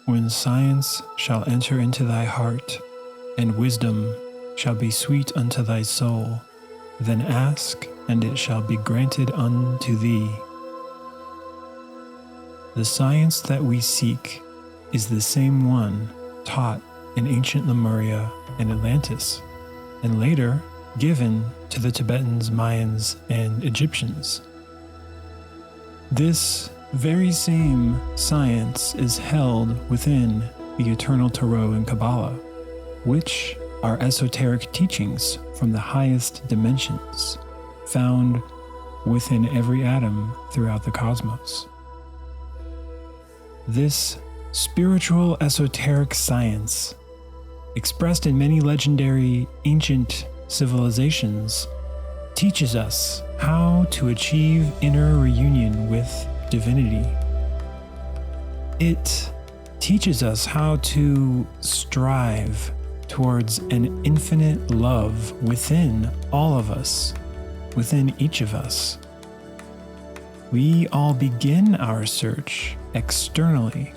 when science shall enter into thy heart, and wisdom shall be sweet unto thy soul, then ask, and it shall be granted unto thee. The science that we seek is the same one taught in ancient Lemuria and Atlantis, and later given to the Tibetans, Mayans, and Egyptians. This very same science is held within the eternal Tarot and Kabbalah, which are esoteric teachings from the highest dimensions found within every atom throughout the cosmos. This spiritual esoteric science, expressed in many legendary ancient civilizations, teaches us how to achieve inner reunion with divinity. It teaches us how to strive towards an infinite love within all of us, within each of us. We all begin our search externally,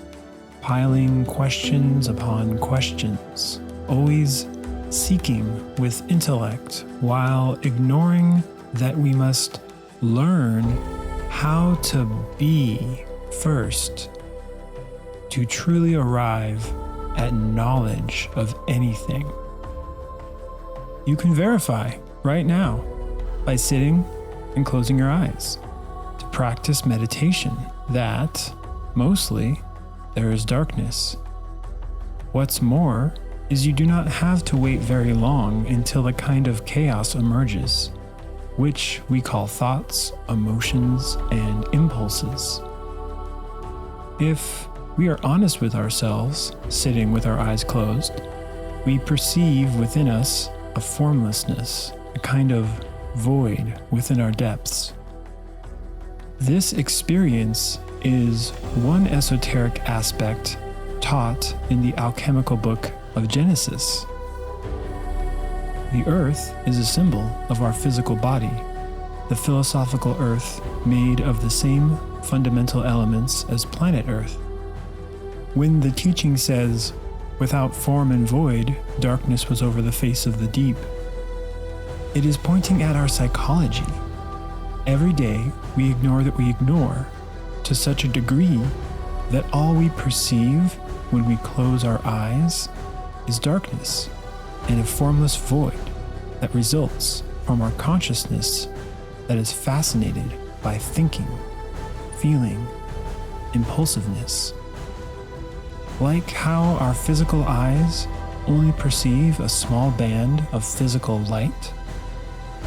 piling questions upon questions, always seeking with intellect while ignoring that we must learn how to be first to truly arrive at knowledge of anything. You can verify right now by sitting and closing your eyes to practice meditation that mostly there is darkness. What's more is you do not have to wait very long until a kind of chaos emerges, which we call thoughts, emotions, and impulses. If we are honest with ourselves, sitting with our eyes closed, we perceive within us a formlessness, a kind of void within our depths. This experience is one esoteric aspect taught in the alchemical book of Genesis. The earth is a symbol of our physical body, the philosophical earth made of the same fundamental elements as planet Earth. When the teaching says, "Without form and void, darkness was over the face of the deep," it is pointing at our psychology. Every day we ignore that we ignore to such a degree that all we perceive when we close our eyes is darkness and a formless void that results from our consciousness that is fascinated by thinking, feeling, impulsiveness. Like how our physical eyes only perceive a small band of physical light,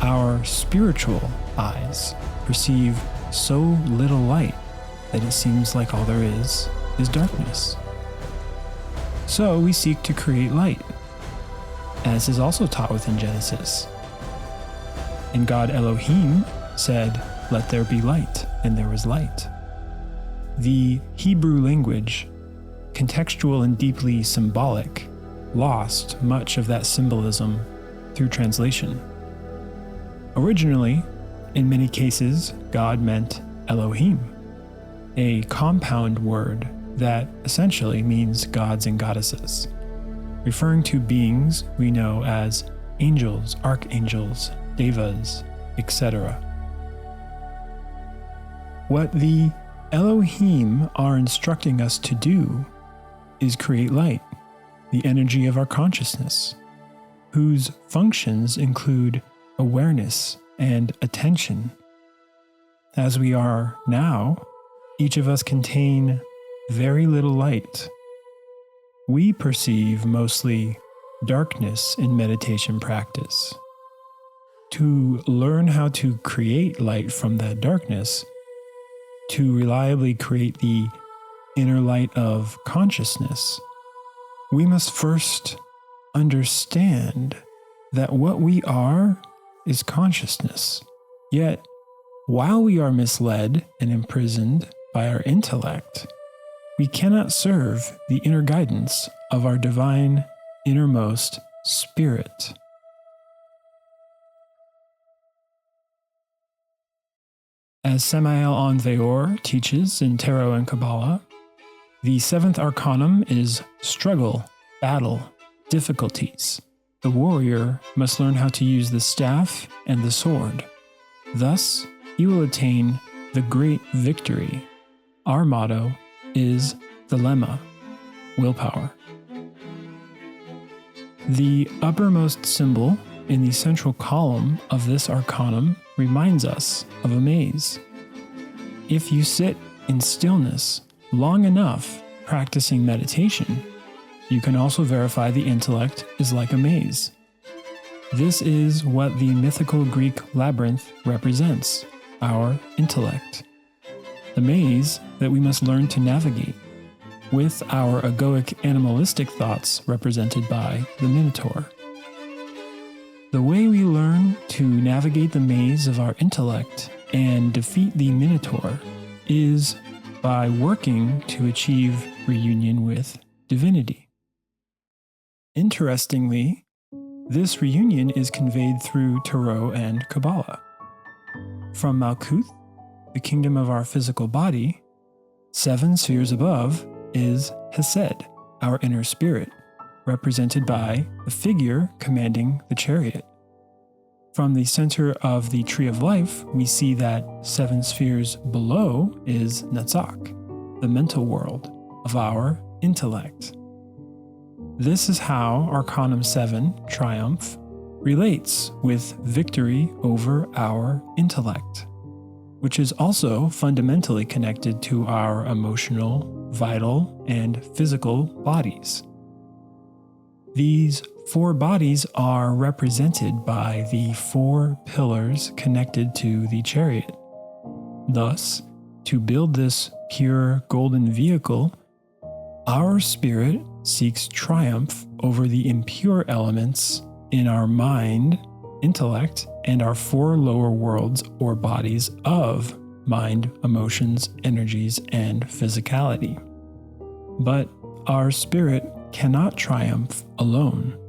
our spiritual eyes perceive so little light that it seems like all there is darkness. So we seek to create light, as is also taught within Genesis. And God Elohim said, "Let there be light," and there was light. The Hebrew language, contextual and deeply symbolic, lost much of that symbolism through translation. Originally, in many cases, God meant Elohim, a compound word that essentially means gods and goddesses, referring to beings we know as angels, archangels, devas, etc. What the Elohim are instructing us to do is create light, the energy of our consciousness, whose functions include awareness and attention. As we are now, each of us contain very little light. We perceive mostly darkness in meditation practice. To learn how to create light from that darkness, to reliably create the inner light of consciousness, we must first understand that what we are is consciousness. Yet, while we are misled and imprisoned by our intellect, we cannot serve the inner guidance of our divine innermost spirit. As Samael on V.I.T.R.I.O.L teaches in Tarot and Kabbalah, The seventh arcanum is struggle, battle, difficulties. The warrior must learn how to use the staff and the sword. Thus, he will attain the great victory. Our motto is the lemma, willpower. The uppermost symbol in the central column of this arcanum reminds us of a maze. If you sit in stillness long enough practicing meditation, you can also verify the intellect is like a maze. This is what the mythical Greek labyrinth represents, our intellect. The maze that we must learn to navigate, with our egoic animalistic thoughts represented by the Minotaur. The way we learn to navigate the maze of our intellect and defeat the Minotaur is by working to achieve reunion with divinity. Interestingly, this reunion is conveyed through Tarot and Kabbalah. From Malkuth, the kingdom of our physical body, 7 spheres above is Hesed, our inner spirit, represented by the figure commanding the chariot. From the center of the Tree of Life, we see that 7 spheres below is Netzach, the mental world of our intellect. This is how Arcanum 7, Triumph, relates with victory over our intellect, which is also fundamentally connected to our emotional, vital, and physical bodies. These 4 bodies are represented by the 4 pillars connected to the chariot. Thus, to build this pure golden vehicle, our spirit seeks triumph over the impure elements in our mind, intellect, and our 4 lower worlds or bodies of mind, emotions, energies, and physicality. But our spirit cannot triumph alone.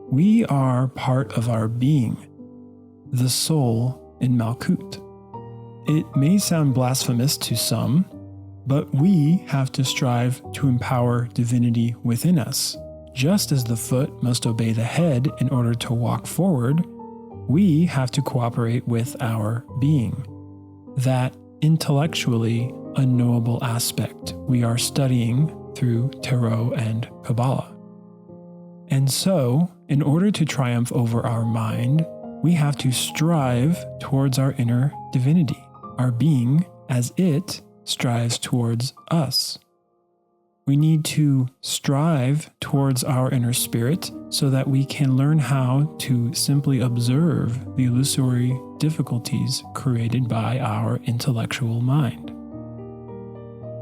We are part of our being, the soul in Malkuth. It may sound blasphemous to some, but we have to strive to empower divinity within us. Just as the foot must obey the head in order to walk forward, we have to cooperate with our being, that intellectually unknowable aspect we are studying through Tarot and Kabbalah. And so, in order to triumph over our mind, we have to strive towards our inner divinity, our being, as it strives towards us. We need to strive towards our inner spirit so that we can learn how to simply observe the illusory difficulties created by our intellectual mind.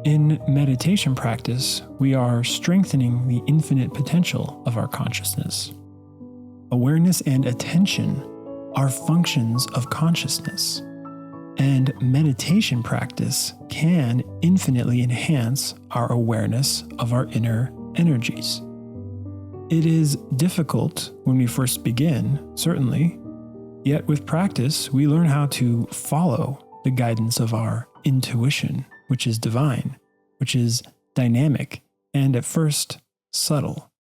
In meditation practice, we are strengthening the infinite potential of our consciousness. Awareness and attention are functions of consciousness, and meditation practice can infinitely enhance our awareness of our inner energies. It is difficult when we first begin, certainly, yet with practice, we learn how to follow the guidance of our intuition, which is divine, which is dynamic, and at first subtle.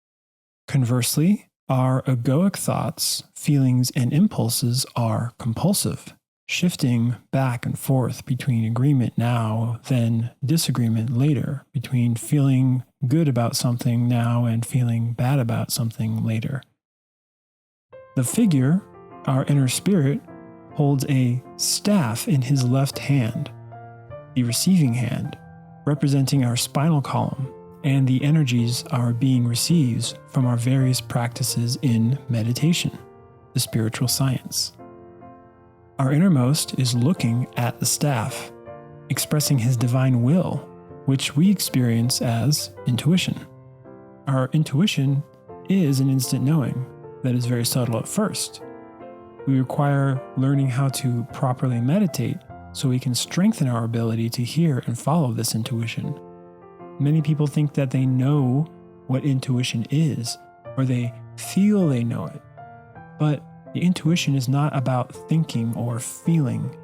Conversely, our egoic thoughts, feelings, and impulses are compulsive, shifting back and forth between agreement now, then disagreement later, between feeling good about something now and feeling bad about something later. The figure, our inner spirit, holds a staff in his left hand, the receiving hand, representing our spinal column and the energies our being receives from our various practices in meditation, the spiritual science. Our innermost is looking at the staff, expressing his divine will, which we experience as intuition. Our intuition is an instant knowing that is very subtle at first. We require learning how to properly meditate so we can strengthen our ability to hear and follow this intuition. Many people think that they know what intuition is, or they feel they know it. But the intuition is not about thinking or feeling.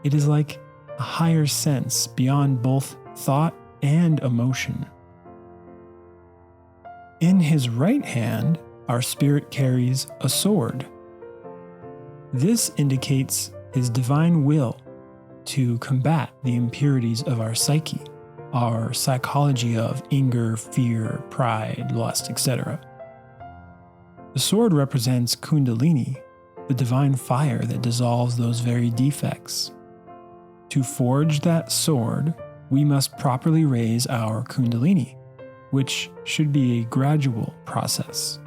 It is like a higher sense beyond both thought and emotion. In his right hand, our spirit carries a sword. This indicates his divine will to combat the impurities of our psyche, our psychology of anger, fear, pride, lust, etc. The sword represents Kundalini, the divine fire that dissolves those very defects. To forge that sword, we must properly raise our Kundalini, which should be a gradual process.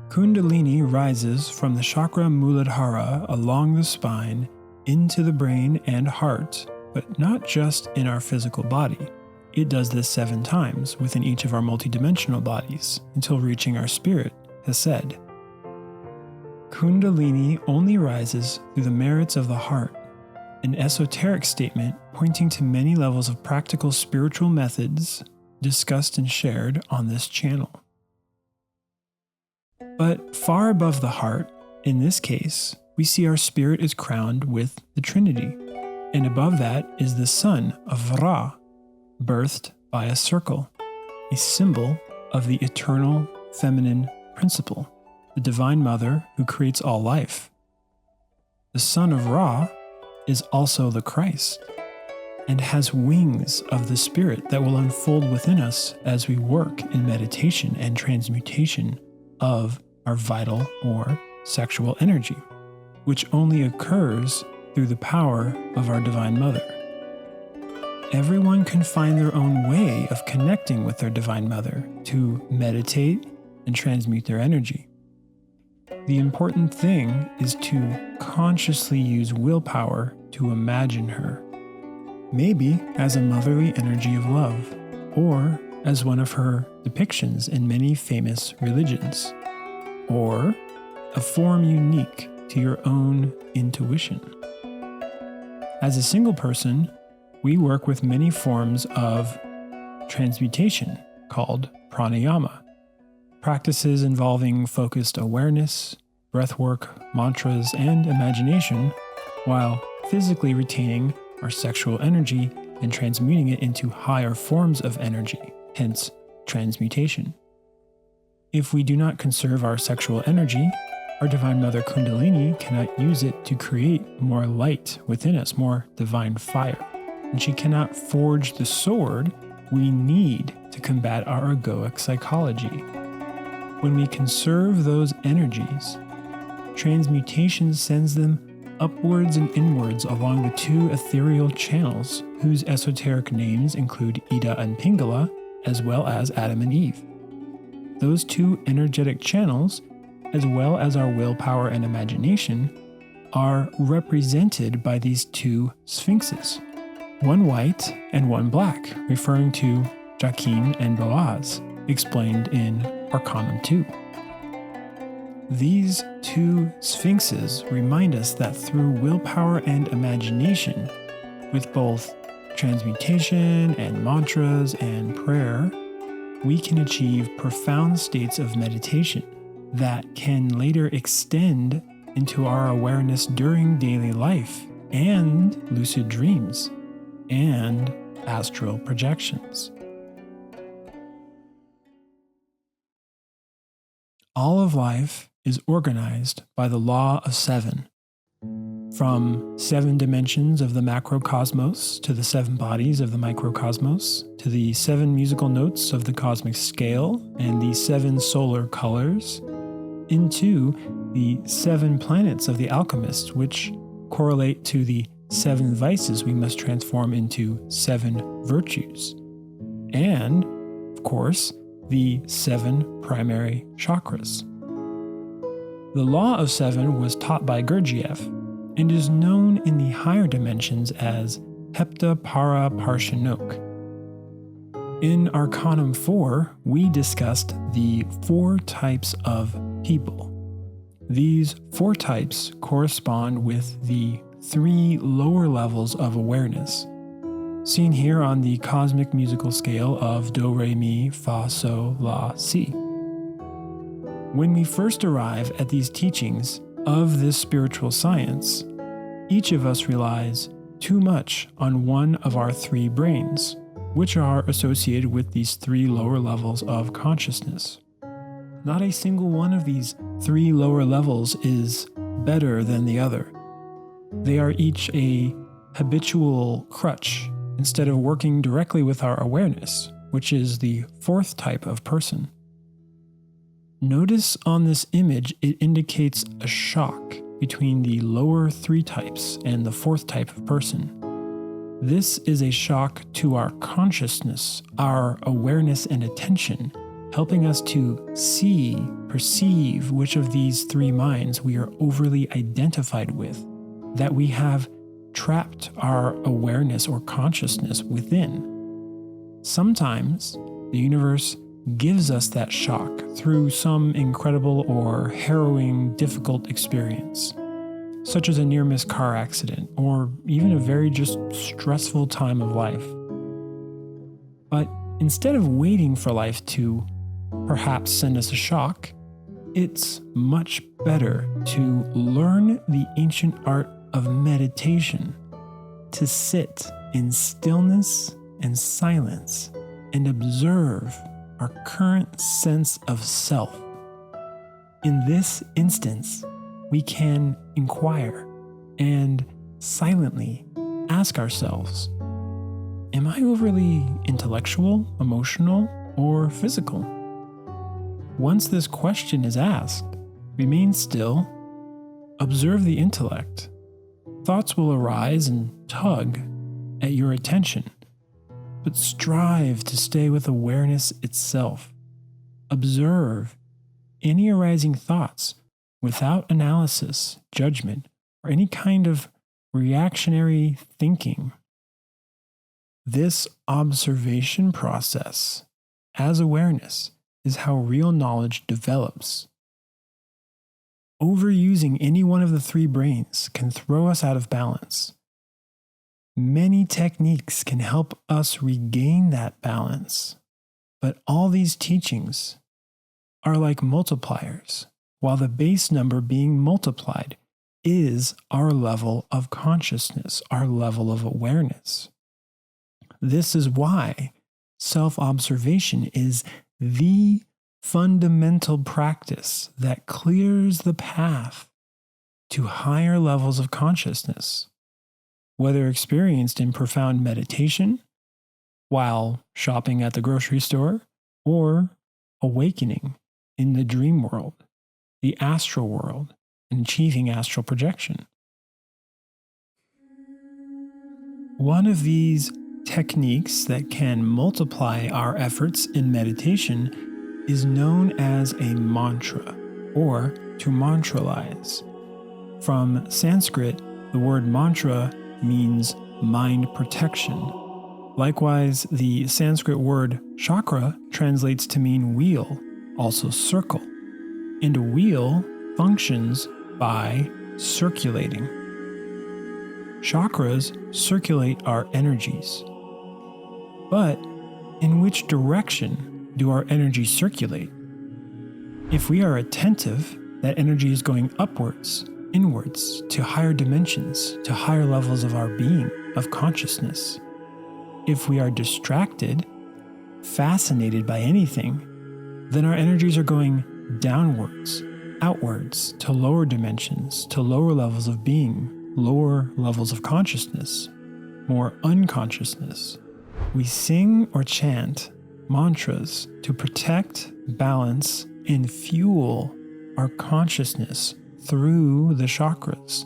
Kundalini rises from the chakra Muladhara along the spine into the brain and heart, but not just in our physical body. It does this 7 times within each of our multidimensional bodies until reaching our spirit, as said. Kundalini only rises through the merits of the heart, an esoteric statement pointing to many levels of practical spiritual methods discussed and shared on this channel. But far above the heart, in this case, we see our spirit is crowned with the Trinity, and above that is the Son of Ra, birthed by a circle, a symbol of the eternal feminine principle, the Divine Mother who creates all life. The Son of Ra is also the Christ, and has wings of the Spirit that will unfold within us as we work in meditation and transmutation of our vital or sexual energy, which only occurs through the power of our Divine Mother. Everyone can find their own way of connecting with their Divine Mother to meditate and transmute their energy. The important thing is to consciously use willpower to imagine her, maybe as a motherly energy of love, or as one of her depictions in many famous religions, or a form unique to your own intuition. As a single person, we work with many forms of transmutation called pranayama, practices involving focused awareness, breathwork, mantras, and imagination, while physically retaining our sexual energy and transmuting it into higher forms of energy, hence transmutation. If we do not conserve our sexual energy, our Divine Mother Kundalini cannot use it to create more light within us, more divine fire, and she cannot forge the sword we need to combat our egoic psychology. When we conserve those energies, transmutation sends them upwards and inwards along the 2 ethereal channels whose esoteric names include Ida and Pingala, as well as Adam and Eve. Those 2 energetic channels, as well as our willpower and imagination, are represented by these 2 Sphinxes, one white and one black, referring to Jachin and Boaz, explained in Arcana 2. These 2 Sphinxes remind us that through willpower and imagination, with both transmutation and mantras and prayer, we can achieve profound states of meditation that can later extend into our awareness during daily life and lucid dreams and astral projections. All of life is organized by the law of 7. From 7 dimensions of the macrocosmos to the 7 bodies of the microcosmos, to the 7 musical notes of the cosmic scale and the 7 solar colors, into the 7 planets of the alchemists, which correlate to the 7 vices we must transform into 7 virtues, and, of course, the 7 primary chakras. The law of 7 was taught by Gurdjieff and is known in the higher dimensions as Hepta Para Parshanok. In Arcanum 4, we discussed the 4 types of people. These 4 types correspond with the 3 lower levels of awareness, seen here on the cosmic musical scale of Do, Re, Mi, Fa, Sol, La, Si. When we first arrive at these teachings of this spiritual science, each of us relies too much on one of our 3 brains, which are associated with these 3 lower levels of consciousness. Not a single one of these 3 lower levels is better than the other. They are each a habitual crutch instead of working directly with our awareness, which is the 4th type of person. Notice on this image it indicates a shock between the lower 3 types and the 4th type of person. This is a shock to our consciousness, our awareness and attention, helping us to see, perceive which of these 3 minds we are overly identified with, that we have trapped our awareness or consciousness within. Sometimes the universe gives us that shock through some incredible or harrowing, difficult experience, such as a near-miss car accident or even a very just stressful time of life. But instead of waiting for life to perhaps send us a shock, it's much better to learn the ancient art of meditation, to sit in stillness and silence and observe our current sense of self. In this instance, we can inquire and silently ask ourselves, am I overly intellectual, emotional, or physical? Once this question is asked, remain still, observe the intellect. Thoughts will arise and tug at your attention, but strive to stay with awareness itself. Observe any arising thoughts without analysis, judgment, or any kind of reactionary thinking. This observation process, as awareness, is how real knowledge develops. Overusing any one of the 3 brains can throw us out of balance. Many techniques can help us regain that balance, but all these teachings are like multipliers, while the base number being multiplied is our level of consciousness, our level of awareness. This is why self-observation is the fundamental practice that clears the path to higher levels of consciousness, whether experienced in profound meditation, while shopping at the grocery store, or awakening in the dream world, the astral world, and achieving astral projection. One of these techniques that can multiply our efforts in meditation is known as a mantra, or to mantralize. From Sanskrit, the word mantra means mind protection. Likewise, the Sanskrit word chakra translates to mean wheel, also circle. And a wheel functions by circulating. Chakras circulate our energies. But in which direction do our energies circulate? If we are attentive, that energy is going upwards, inwards, to higher dimensions, to higher levels of our being, of consciousness. If we are distracted, fascinated by anything, then our energies are going downwards, outwards, to lower dimensions, to lower levels of being, lower levels of consciousness, more unconsciousness. We sing or chant mantras to protect, balance, and fuel our consciousness through the chakras.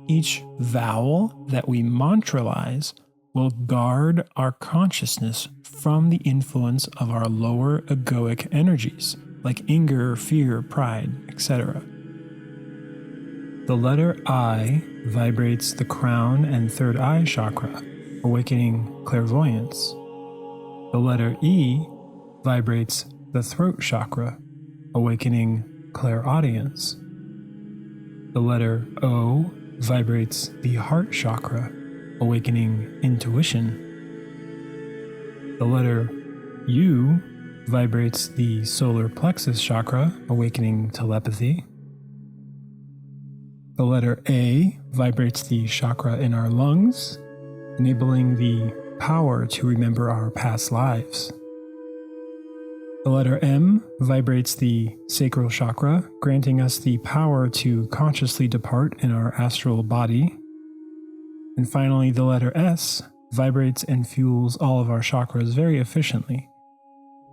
Each vowel that we mantralize will guard our consciousness from the influence of our lower egoic energies, like anger, fear, pride, etc. The letter I vibrates the crown and 3rd eye chakra, awakening clairvoyance. The letter E vibrates the throat chakra, awakening clairaudience. The letter O vibrates the heart chakra, awakening intuition. The letter U vibrates the solar plexus chakra, awakening telepathy. The letter A vibrates the chakra in our lungs, enabling the power to remember our past lives. The letter M vibrates the sacral chakra, granting us the power to consciously depart in our astral body. And finally, the letter S vibrates and fuels all of our chakras very efficiently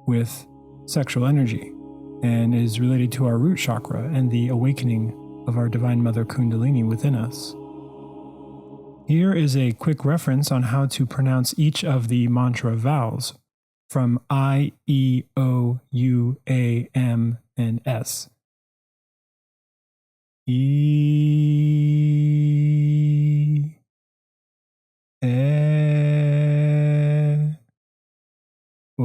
with sexual energy, and is related to our root chakra and the awakening of our Divine Mother Kundalini within us. Here is a quick reference on how to pronounce each of the mantra vowels from I, E, O, U, A, M, and S. E, E, O,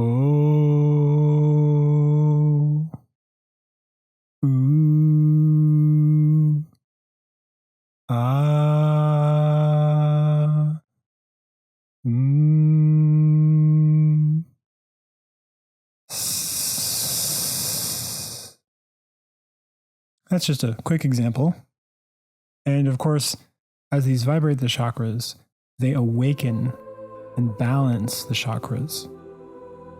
U, A, M, S. That's just a quick example. And of course, as these vibrate the chakras, they awaken and balance the chakras.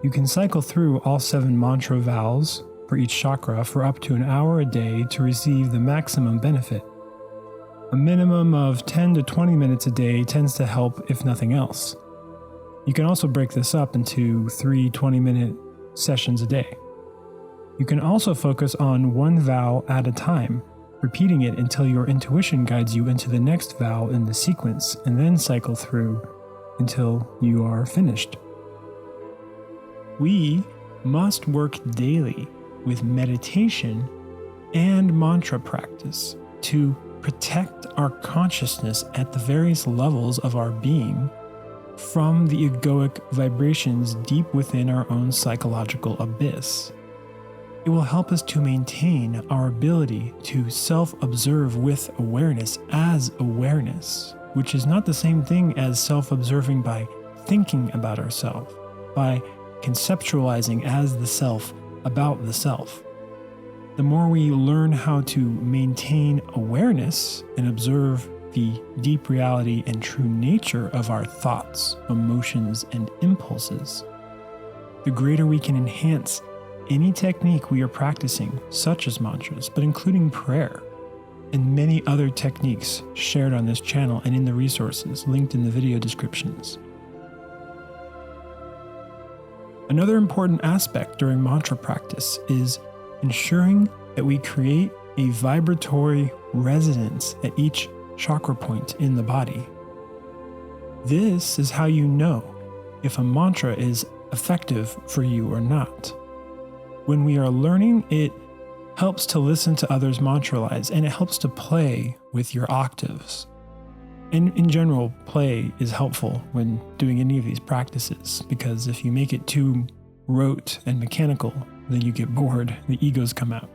You can cycle through all 7 mantra vowels for each chakra for up to an hour a day to receive the maximum benefit. A minimum of 10 to 20 minutes a day tends to help, if nothing else. You can also break this up into 3 20-minute sessions a day. You can also focus on one vowel at a time, repeating it until your intuition guides you into the next vowel in the sequence, and then cycle through until you are finished. We must work daily with meditation and mantra practice to protect our consciousness at the various levels of our being from the egoic vibrations deep within our own psychological abyss. It will help us to maintain our ability to self-observe with awareness as awareness, which is not the same thing as self-observing by thinking about ourselves, by conceptualizing as the self about the self. The more we learn how to maintain awareness and observe the deep reality and true nature of our thoughts, emotions, and impulses, the greater we can enhance any technique we are practicing, such as mantras, but including prayer, and many other techniques shared on this channel and in the resources linked in the video descriptions. Another important aspect during mantra practice is ensuring that we create a vibratory resonance at each chakra point in the body. This is how you know if a mantra is effective for you or not. When we are learning, it helps to listen to others mantralize, and it helps to play with your octaves. And in general, play is helpful when doing any of these practices, because if you make it too rote and mechanical, then you get bored, the egos come out.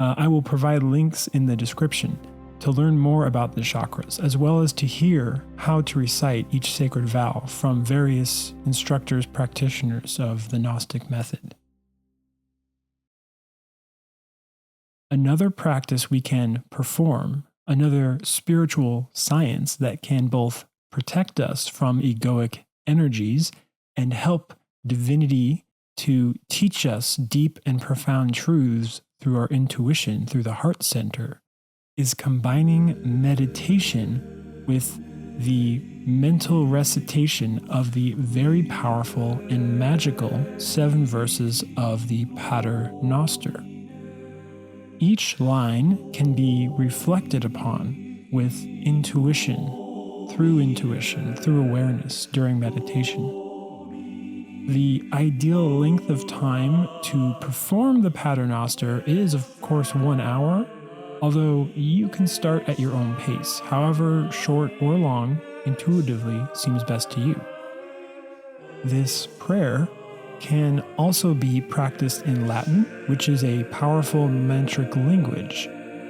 I will provide links in the description to learn more about the chakras, as well as to hear how to recite each sacred vow from various instructors, practitioners of the Gnostic method. Another practice we can perform, another spiritual science that can both protect us from egoic energies and help divinity to teach us deep and profound truths through our intuition, through the heart center, is combining meditation with the mental recitation of the very powerful and magical 7 verses of the Pater Noster. Each line can be reflected upon with intuition, through awareness during meditation. The ideal length of time to perform the Pater Noster is, of course, 1 hour, although you can start at your own pace, however short or long intuitively seems best to you. This prayer can also be practiced in Latin, which is a powerful mantric language,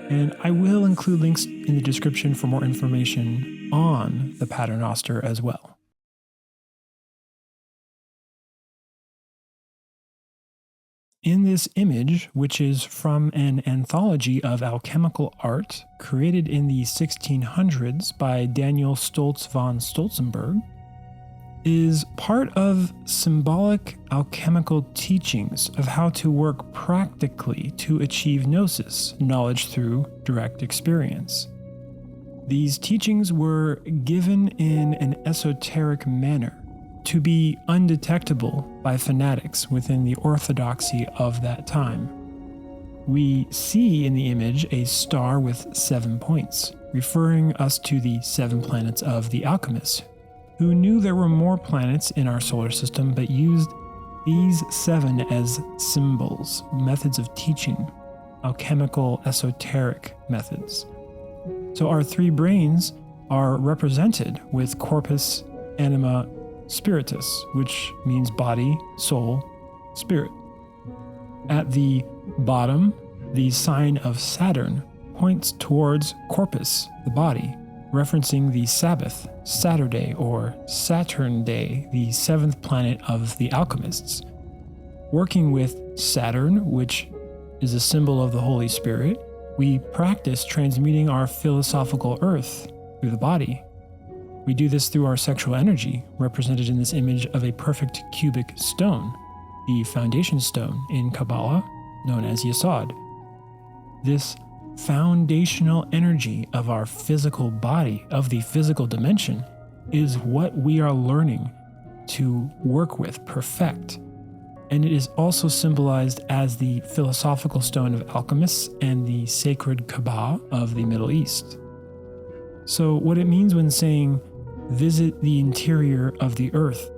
and I will include links in the description for more information on the Pater Noster as well. In this image, which is from an anthology of alchemical art created in the 1600s by Daniel Stolz von Stolzenberg, is part of symbolic alchemical teachings of how to work practically to achieve Gnosis, knowledge through direct experience. These teachings were given in an esoteric manner to be undetectable by fanatics within the orthodoxy of that time. We see in the image a star with 7 points, referring us to the 7 planets of the alchemists, who knew there were more planets in our solar system but used these 7 as symbols, methods of teaching, alchemical esoteric methods. So our 3 brains are represented with corpus, anima, spiritus, which means body, soul, spirit. At the bottom, the sign of Saturn points towards corpus, the body, referencing the Sabbath, Saturday, or Saturn Day, the 7th planet of the alchemists. Working with Saturn, which is a symbol of the Holy Spirit, we practice transmuting our philosophical earth through the body. We do this through our sexual energy, represented in this image of a perfect cubic stone, the foundation stone in Kabbalah, known as Yesod. This foundational energy of our physical body, of the physical dimension, is what we are learning to work with, perfect. And it is also symbolized as the philosophical stone of alchemists and the sacred Kabbalah of the Middle East. So what it means when saying, visit the interior of the earth,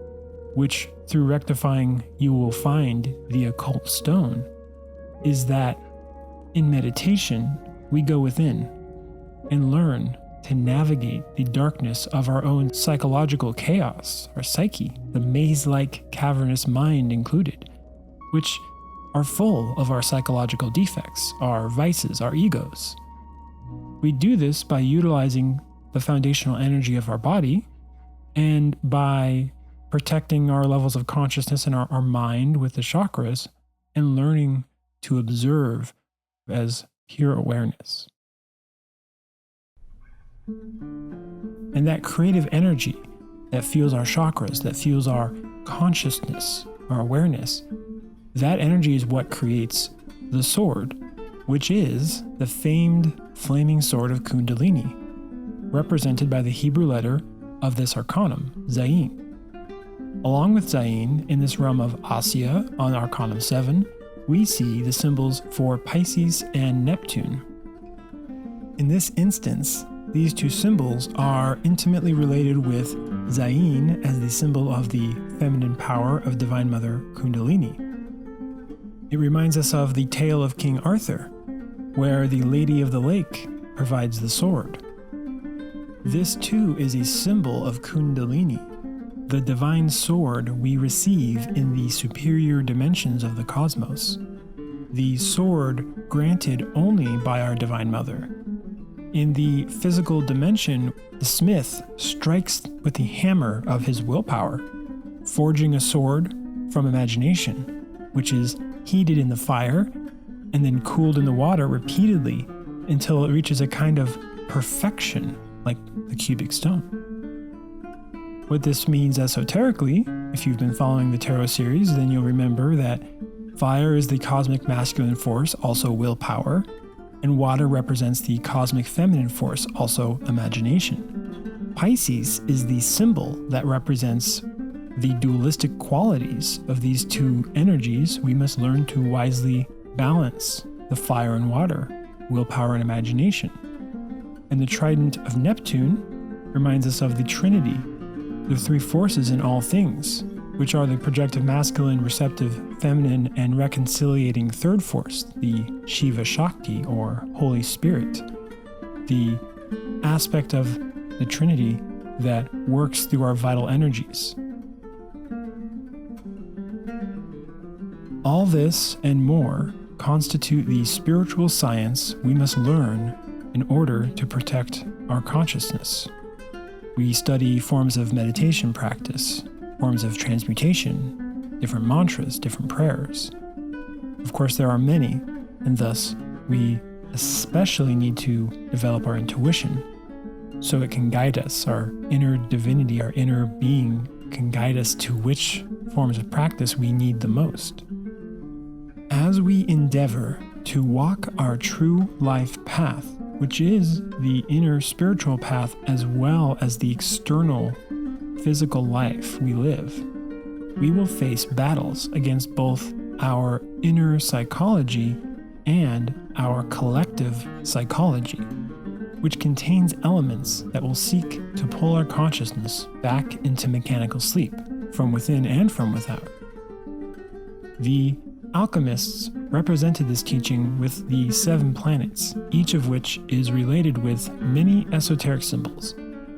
which through rectifying you will find the occult stone, is that in meditation, we go within and learn to navigate the darkness of our own psychological chaos, our psyche, the maze-like cavernous mind included, which are full of our psychological defects, our vices, our egos. We do this by utilizing the foundational energy of our body and by protecting our levels of consciousness and our mind with the chakras and learning to observe as pure awareness. And that creative energy that fuels our chakras, that fuels our consciousness, our awareness, that energy is what creates the sword, which is the famed flaming sword of Kundalini, represented by the Hebrew letter of this arcanum, Zayin. Along with Zayin, in this realm of Asya on Arcanum 7, we see the symbols for Pisces and Neptune. In this instance, these 2 symbols are intimately related with Zayin as the symbol of the feminine power of Divine Mother Kundalini. It reminds us of the tale of King Arthur, where the Lady of the Lake provides the sword. This too is a symbol of Kundalini, the divine sword we receive in the superior dimensions of the cosmos, the sword granted only by our Divine Mother. In the physical dimension, the smith strikes with the hammer of his willpower, forging a sword from imagination, which is heated in the fire and then cooled in the water repeatedly until it reaches a kind of perfection, like the cubic stone. What this means esoterically, if you've been following the tarot series, then you'll remember that fire is the cosmic masculine force, also willpower, and water represents the cosmic feminine force, also imagination. Pisces is the symbol that represents the dualistic qualities of these 2 energies. We must learn to wisely balance the fire and water, willpower and imagination. And the trident of Neptune reminds us of the Trinity, the 3 forces in all things, which are the projective masculine, receptive feminine, and reconciliating 3rd force, the Shiva Shakti, or Holy Spirit, the aspect of the Trinity that works through our vital energies. All this and more constitute the spiritual science we must learn in order to protect our consciousness. We study forms of meditation practice, forms of transmutation, different mantras, different prayers. Of course, there are many, and thus we especially need to develop our intuition so it can guide us, our inner divinity, our inner being can guide us to which forms of practice we need the most. As we endeavor to walk our true life path, which is the inner spiritual path as well as the external physical life we live, we will face battles against both our inner psychology and our collective psychology, which contains elements that will seek to pull our consciousness back into mechanical sleep, from within and from without. The alchemists represented this teaching with the 7 planets, each of which is related with many esoteric symbols.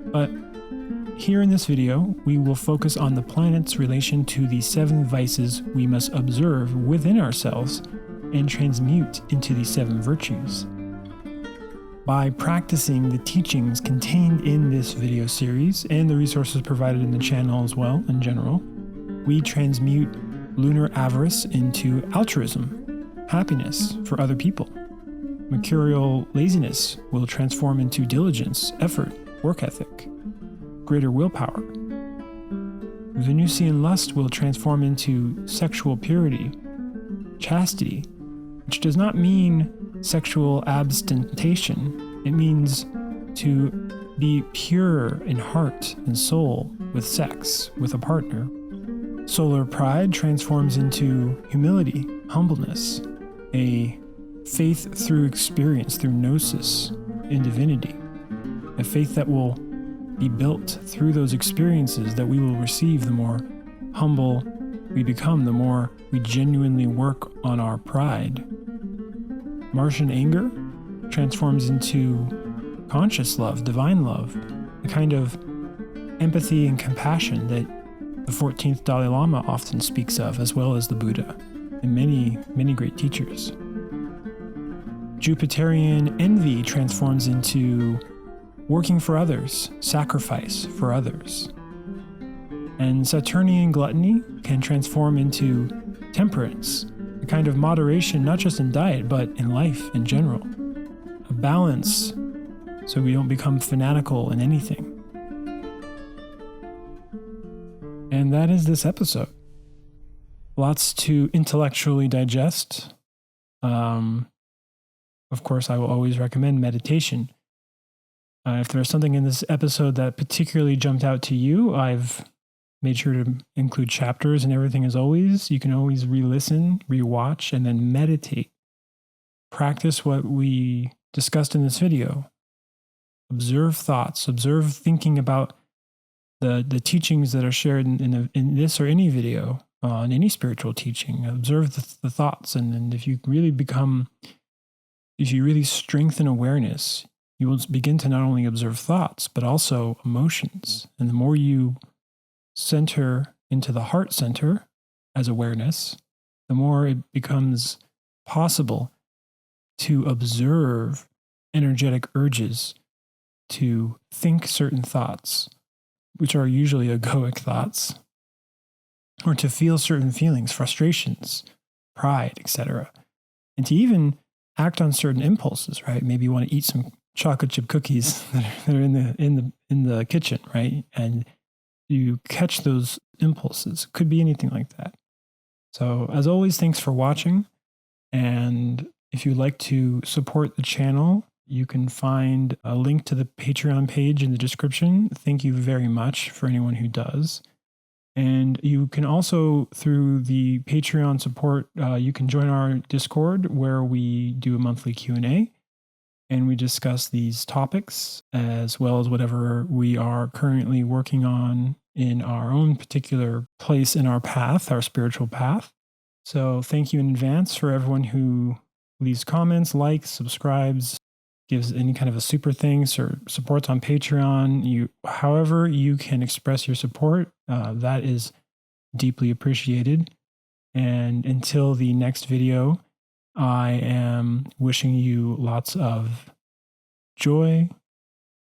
But here in this video, we will focus on the planet's relation to the 7 vices we must observe within ourselves and transmute into the 7 virtues. By practicing the teachings contained in this video series and the resources provided in the channel as well in general, we transmute lunar avarice into altruism, happiness for other people. Mercurial laziness will transform into diligence, effort, work ethic, greater willpower. Venusian lust will transform into sexual purity, chastity, which does not mean sexual abstention. It means to be pure in heart and soul with sex, with a partner. Solar pride transforms into humility, humbleness, a faith through experience, through Gnosis in divinity, a faith that will be built through those experiences that we will receive. The more humble we become, the more we genuinely work on our pride. Martian anger transforms into conscious love, divine love, the kind of empathy and compassion that the 14th Dalai Lama often speaks of, as well as the Buddha and many, many great teachers. Jupiterian envy transforms into working for others, sacrifice for others. And Saturnian gluttony can transform into temperance, a kind of moderation, not just in diet, but in life in general. A balance so we don't become fanatical in anything. And that is this episode. Lots to intellectually digest. Of course, I will always recommend meditation. If there's something in this episode that particularly jumped out to you, I've made sure to include chapters and everything as always. You can always re-listen, re-watch, and then meditate. Practice what we discussed in this video. Observe thoughts, observe thinking about the teachings that are shared in this or any video, in any spiritual teaching. Observe the thoughts, and if you really strengthen awareness, you will begin to not only observe thoughts, but also emotions. And the more you center into the heart center as awareness, the more it becomes possible to observe energetic urges to think certain thoughts, which are usually egoic thoughts, or to feel certain feelings, frustrations, pride, etc. And to even act on certain impulses, right? Maybe you want to eat some chocolate chip cookies that are in the kitchen, right? And you catch those impulses. Could be anything like that. So as always, thanks for watching. And if you'd like to support the channel, you can find a link to the Patreon page in the description. Thank you very much for anyone who does. And you can also, through the Patreon support, you can join our Discord where we do a monthly Q&A. And we discuss these topics as well as whatever we are currently working on in our own particular place in our path, our spiritual path. So thank you in advance for everyone who leaves comments, likes, subscribes, gives any kind of a super thanks or supports on Patreon. However you can express your support, that is deeply appreciated. And until the next video, I am wishing you lots of joy,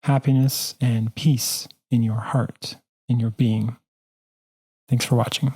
happiness, and peace in your heart, in your being. Thanks for watching.